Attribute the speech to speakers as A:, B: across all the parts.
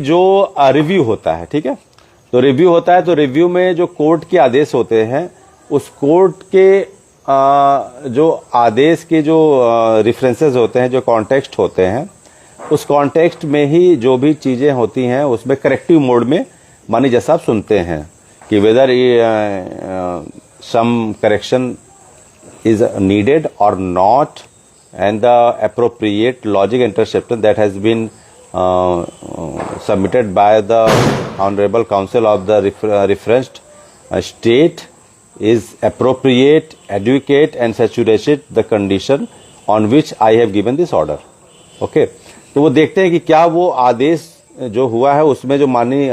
A: जो रिव्यू होता है, ठीक है, तो रिव्यू होता है, तो रिव्यू में जो कोर्ट के आदेश होते हैं, उस कोर्ट के जो आदेश के जो रेफरेंसेस होते हैं, जो कॉन्टेक्स्ट होते हैं, उस कॉन्टेक्स्ट में ही जो भी चीजें होती हैं उसमें करेक्टिव मोड में मानी जैसा आप सुनते हैं कि whether some correction is needed or not, and the appropriate logic interception that has been submitted by the honorable counsel of the referenced state is appropriate, adequate and saturated the condition on which I have given this order. Okay, तो वो देखते हैं कि क्या वो आदेश जो हुआ है उसमें जो माननीय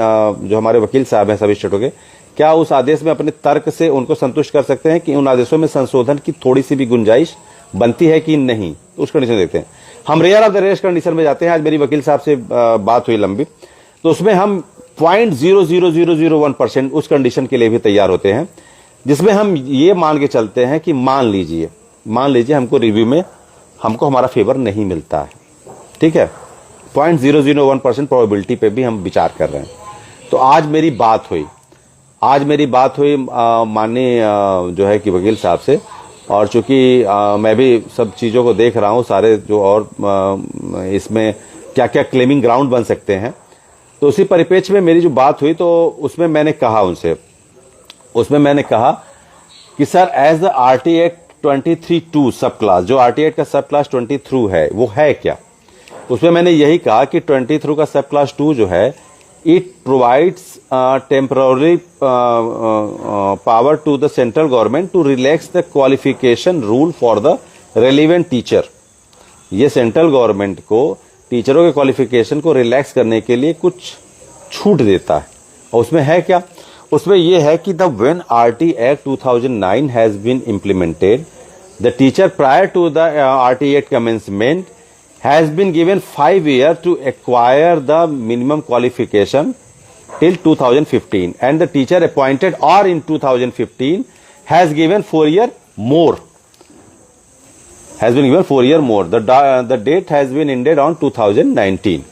A: जो हमारे वकील साहब हैं सभी स्टेटों के, क्या उस आदेश में अपने तर्क से उनको संतुष्ट कर सकते हैं कि उन आदेशों में संशोधन की थोड़ी सी भी गुंजाइश बनती है कि नहीं, तो उस कंडीशन देखते हैं। हम rare of the rarest condition में जाते हैं। आज मेरी वकील साहब से बात हुई लंबी, तो उसमें हम 0.00001% उस कंडीशन के लिए भी तैयार होते हैं, जिसमें हम ये मान के चलते हैं कि मान लीजिए हमको रिव्यू में हमको हमारा फेवर नहीं मिलता है, ठीक है, 0.001% प्रोबेबिलिटी पे भी हम विचार कर रहे हैं। तो आज मेरी बात हुई माननीय जो है कि वकील साहब से, और चूंकि मैं भी सब चीज़ों को देख रहा हूँ, सारे जो और इसमें क्या क्या क्लेमिंग ग्राउंड बन सकते हैं, तो उसी परिप्रेक्ष्य में मेरी जो बात हुई, तो उसमें मैंने कहा कि sir as the RT Act 23(2) सब क्लास, जो RT Act का सब क्लास 23 है वो है क्या। उसमें मैंने यही कहा कि 23 का सब क्लास 2 जो है, it provides temporary power to the central government to relax the qualification rule for the relevant teacher। ये सेंट्रल गवर्नमेंट को टीचरों के क्वालिफिकेशन को रिलैक्स करने के लिए कुछ छूट देता है। और उसमें है क्या, उसमें ये है कि the when RT Act 2009 has been implemented, the teacher prior to the RT Act commencement has been given 5 years to acquire the minimum qualification till 2015, and the teacher appointed or in 2015 has given 4 years more. The date has been ended on 2019.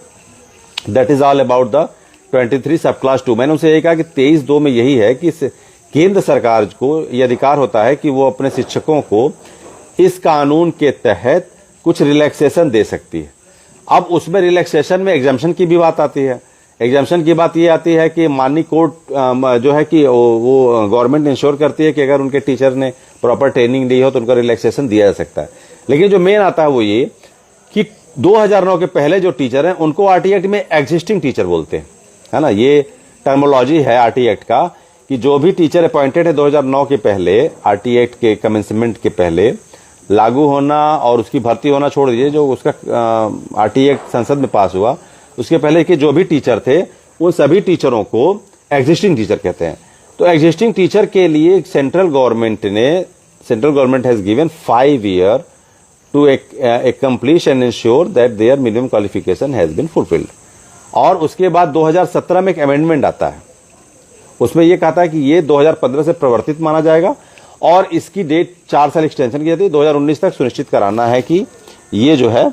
A: That is all about the 23 subclass 2। मैंने उनसे यही कहा कि 23(2) में यही है कि केंद्र सरकार को यह अधिकार होता है कि वो अपने शिक्षकों को इस कानून के तहत कुछ रिलैक्सेशन दे सकती है। अब उसमें रिलैक्सेशन में एग्जाम्पशन की भी बात आती है। एग्जाम्पशन की बात ये आती है कि माननीय कोर्ट जो है कि वो गवर्नमेंट इंश्योर करती है कि अगर उनके टीचर ने प्रॉपर ट्रेनिंग ली हो तो उनका रिलैक्सेशन दिया जा सकता है। लेकिन जो मेन आता है वो ये कि 2009 के पहले जो टीचर हैं उनको RT Act में एग्जिस्टिंग टीचर बोलते हैं, है ना। ये टर्मोलॉजी है RT Act का कि जो भी टीचर अपॉइंटेड है 2009 के पहले, RT Act के कमेंसमेंट के पहले लागू होना और उसकी भर्ती होना छोड़ दीजिए, जो उसका RT Act संसद में पास हुआ उसके पहले के जो भी टीचर थे वो सभी टीचरों को एग्जिस्टिंग टीचर कहते हैं। तो एग्जिस्टिंग टीचर के लिए central government has given 5 years to accomplish and ensure that their minimum qualification has been fulfilled। और उसके बाद 2017 में एक अमेंडमेंट आता है, उसमें यह कहता है कि ये 2015 से प्रवर्तित माना जाएगा और इसकी डेट 4 साल एक्सटेंशन की जाती है। 2019 तक सुनिश्चित कराना है कि ये जो है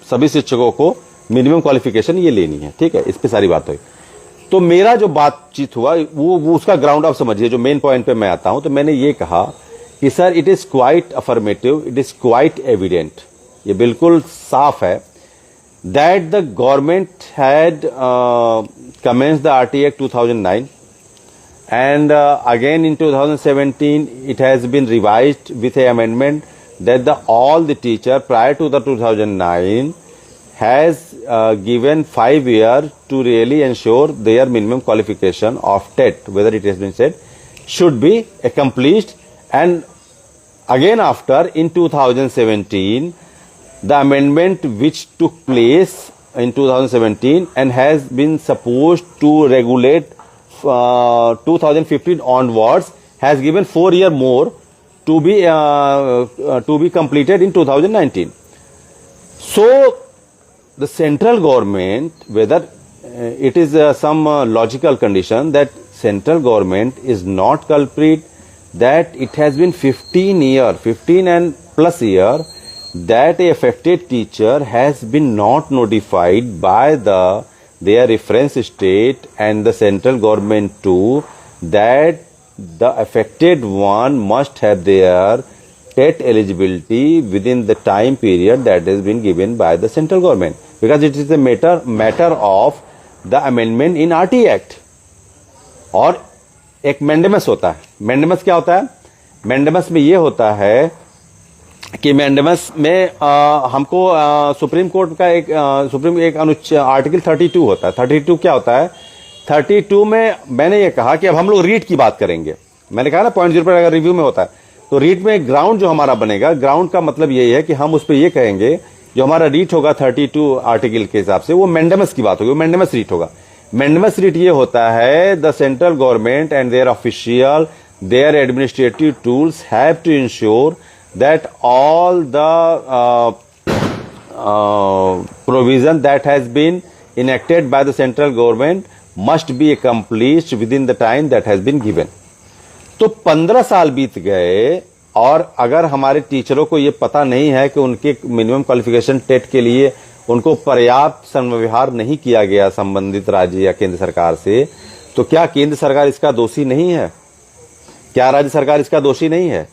A: सभी शिक्षकों को मिनिमम क्वालिफिकेशन ये लेनी है, ठीक है। इस पे सारी बात हुई। तो मेरा जो बातचीत हुआ वो उसका ग्राउंड आप समझिए, जो मेन पॉइंट पे मैं आता हूं, तो मैंने ये कहा कि sir it is quite affirmative, it is quite evident, ये बिल्कुल साफ है that the government had commenced the RT Act 2009 and again in 2017 it has been revised with a amendment that all the teacher prior to the 2009 has given 5 years to really ensure their minimum qualification of TET, whether it has been said, should be accomplished. And again after in 2017 the amendment which took place in 2017 and has been supposed to regulate 2015 onwards has given 4 years more to be completed in 2019. So the central government, whether it is some logical condition that central government is not culprit, that it has been 15 and plus year that a affected teacher has been not notified by their reference state and the central government too that the affected one must have their TET eligibility within the time period that has been given by the central government, because it is a matter of the amendment in RT Act. और एक mandamus होता है। Mandamus क्या होता है? Mandamus में ये होता है कि मैंडेमस में हमको सुप्रीम कोर्ट का एक अनुच्छेद आर्टिकल 32 होता है। 32 क्या होता है? 32 में मैंने ये कहा कि अब हम लोग रीट की बात करेंगे। मैंने कहा ना पॉइंट 0 पर अगर रिव्यू में होता है तो रीट में ग्राउंड जो हमारा बनेगा, ग्राउंड का मतलब यही है कि हम उस पर ये कहेंगे जो हमारा रीट होगा 32 आर्टिकल के हिसाब से, वो मैंडेमस की बात होगी, वो मैंडेमस रीट होगा। मैंडेमस रीट ये होता है the central government and their official their administrative tools have to ensure that all the provision that has been enacted by the central government must be accomplished within the time that has been given. तो 15 साल बीत गए और अगर हमारे टीचरों को ये पता नहीं है कि उनके मिनिमम क्वालिफिकेशन टेट के लिए उनको पर्याप्त समव्यवहार नहीं किया गया संबंधित राज्य या केंद्र सरकार से, तो क्या केंद्र सरकार इसका दोषी नहीं है? क्या राज्य सरकार इसका दोषी नहीं है?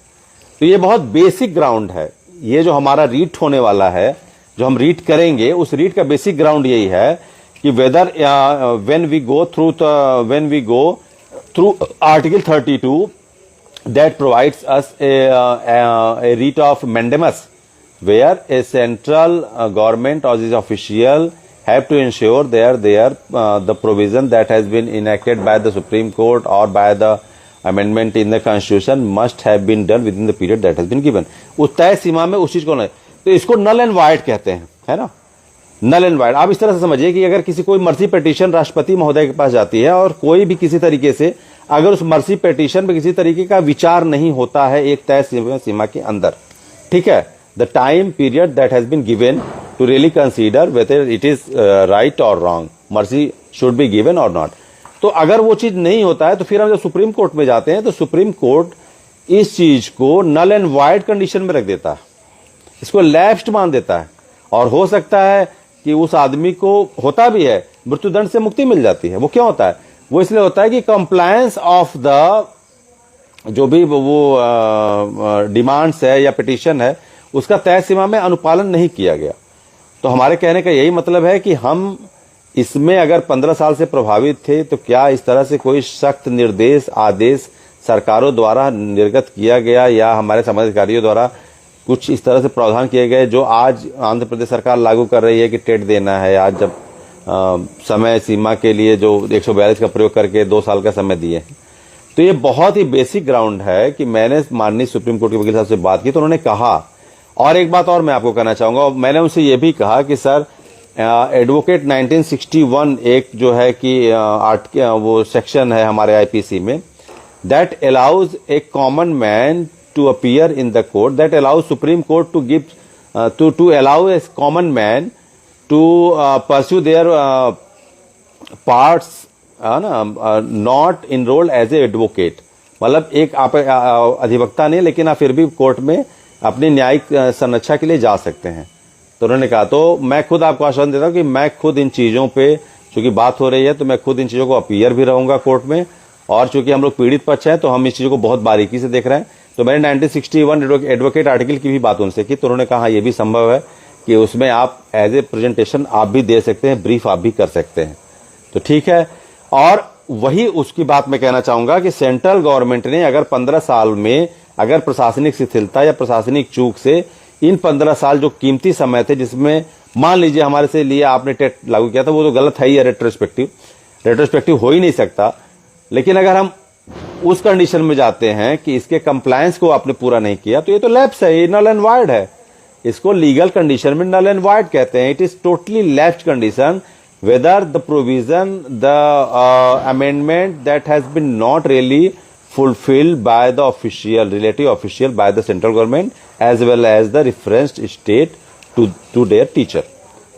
A: तो ये बहुत बेसिक ग्राउंड है। ये जो हमारा रीट होने वाला है, जो हम रीट करेंगे, उस रीट का बेसिक ग्राउंड यही है कि whether when we go through article 32 that provides us a writ of mandamus where a central government और is official have to ensure there the provision that has been enacted by the Supreme Court और by the amendment in the constitution must have been done within the period that has been given. उस तय सीमा में उस चीज को नहीं, तो इसको नल एंड वाइड कहते हैं, है ना? Null and void. आप इस तरह से समझिए कि अगर किसी कोई मर्सी पिटीशन राष्ट्रपति महोदय के पास जाती है और कोई भी किसी तरीके से अगर उस मर्सी पिटीशन में किसी तरीके का विचार नहीं होता है एक तय सीमा के अंदर, ठीक है, the time period that has been given to really consider whether it is right और wrong, mercy should be given और नॉट। तो अगर वो चीज नहीं होता है तो फिर हम जब सुप्रीम कोर्ट में जाते हैं तो सुप्रीम कोर्ट इस चीज को नल एंड वाइड कंडीशन में रख देता है, इसको लैप्स्ड मान देता है, और हो सकता है कि उस आदमी को, होता भी है, मृत्युदंड से मुक्ति मिल जाती है। वो क्यों होता है? वो इसलिए होता है कि कंप्लायंस ऑफ द जो भी वो डिमांड्स है या पिटीशन है उसका तय सीमा में अनुपालन नहीं किया गया। तो हमारे कहने का यही मतलब है कि हम इसमें अगर 15 साल से प्रभावित थे तो क्या इस तरह से कोई सख्त निर्देश आदेश सरकारों द्वारा निर्गत किया गया या हमारे संबंधित अधिकारियों द्वारा कुछ इस तरह से प्रावधान किए गए जो आज आंध्र प्रदेश सरकार लागू कर रही है कि टेट देना है? आज जब समय सीमा के लिए जो 142 का प्रयोग करके 2 साल का समय दिए, तो ये बहुत ही बेसिक ग्राउंड है कि मैंने माननीय सुप्रीम कोर्ट के वकील साहब से बात की तो उन्होंने कहा। और एक बात और मैं आपको कहना चाहूंगा, मैंने उनसे ये भी कहा कि सर एडवोकेट 1961 एक जो है कि वो सेक्शन है हमारे आईपीसी में that allows a common man to appear in the court, that allows supreme court to give to allow a common man to pursue their parts not enrolled as a advocate. मतलब एक आप अधिवक्ता नहीं, लेकिन आप फिर भी कोर्ट में अपनी न्यायिक संरक्षा के लिए जा सकते हैं। तो उन्होंने कहा, तो मैं खुद आपको आश्वासन देता हूं कि मैं खुद इन चीजों पे, चूंकि बात हो रही है तो मैं खुद इन चीजों को अपीयर भी रहूंगा कोर्ट में, और चूंकि हम लोग पीड़ित पक्ष हैं तो हम इस चीजों को बहुत बारीकी से देख रहे हैं। तो मैंने 1961 एडवोकेट आर्टिकल की भी बात उनसे की, तो उन्होंने कहा ये भी संभव है कि उसमें आप एज ए प्रेजेंटेशन आप भी दे सकते हैं, ब्रीफ आप भी कर सकते हैं। तो ठीक है। और वही उसकी बात मैं कहना चाहूंगा कि सेंट्रल गवर्नमेंट ने अगर 15 साल में अगर प्रशासनिक शिथिलता या प्रशासनिक चूक से इन 15 साल जो कीमती समय थे, जिसमें मान लीजिए हमारे से लिए आपने टेट लागू किया था, वो तो गलत है ही, रेट्रोस्पेक्टिव हो ही नहीं सकता। लेकिन अगर हम उस कंडीशन में जाते हैं कि इसके कंप्लायंस को आपने पूरा नहीं किया तो ये तो लैप्स है, ये नल एंड वाइड है। इसको लीगल कंडीशन में नल एंड वाइड कहते हैं। It is totally lapsed condition whether the provision, the amendment that has been not really fulfilled by the official, relative official by the central government as well as the referenced state to their teacher.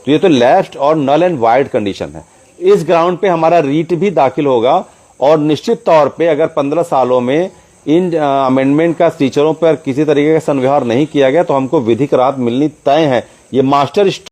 A: तो ये तो left और null and void condition है। इस ground पे हमारा रीट भी दाखिल होगा और निश्चित तौर पे अगर 15 सालों में इन अमेंडमेंट का टीचरों पर किसी तरीके का संव्यवहार नहीं किया गया तो हमको विधिक राहत मिलनी तय है। ये मास्टर